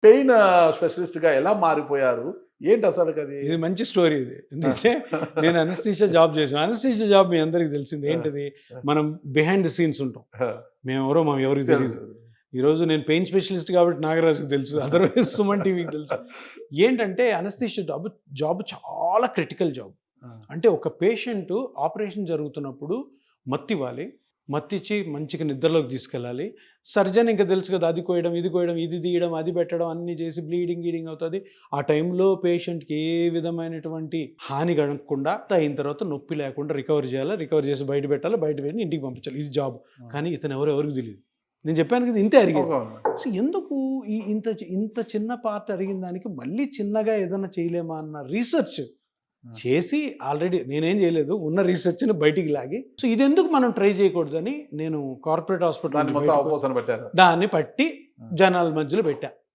Pain స్పెషలిస్ట్‌గా ఎలా మారిపోయారు? ఏంటి అసలుకి అది? ఇది మంచి స్టోరీ ఇది. ఎందుకంటే నేను అనస్థీషియా జాబ్ చేశాను. అనస్థీషియా జాబ్ మీ అందరికి తెలిసింది. ఏంటిది? మనం బిహైండ్ ది సీన్స్ ఉంటాం. మేమెవరో ఎవరికి తెలీదు. తెలుసు. ఈరోజు నేను పెయిన్ స్పెషలిస్ట్ కాబట్టి నాగరాజుకి తెలుసు. అదర్‌వైజ్ సుమన్ టీవీకి తెలుసు. ఏంటంటే అనస్థీషియా జాబ్ చాలా క్రిటికల్ జాబ్. అంటే ఒక పేషెంట్ ఆపరేషన్ జరుగుతున్నప్పుడు మత్తివ్వాలి. మత్తిచ్చి మంచిగా నిద్రలోకి తీసుకెళ్ళాలి. సర్జన్ ఇంకా తెలుసు కదా! అది కోయడం, ఇది కోయడం, ఇది తీయడం, అది పెట్టడం అన్నీ చేసి గీడింగ్ అవుతది. ఆ టైంలో పేషెంట్‌కి ఏ విధమైనటువంటి హాని కలగకుండా అయిన తర్వాత నొప్పి లేకుండా రికవర్ చేయాలి. రికవర్ చేసి బయట పెట్టాలి. బయట పెట్టి ఇంటికి పంపించాలి. ఇది జాబ్. కానీ ఇతను ఎవరికి తెలీదు. నేను చెప్పాను కదా! ఇంతే అడిగేది. సో, ఎందుకు ఇంత చిన్న పార్ట్ అడిగిన దానికి మళ్ళీ చిన్నగా ఏదైనా చేయలేమా అన్న రీసెర్చ్ చేసి ఆల్రెడీ నేనేం చేయలేదు. ఉన్న రీసెర్చ్‌ని బయటికి లాగి సో, ఇదెందుకు మనం ట్రై చేయకూడదని నేను కార్పొరేట్ హాస్పిటల్ దాన్ని మొత్తం అవపోసన పెట్టారు. దాన్ని పట్టి జనాల మధ్యలో పెట్టా.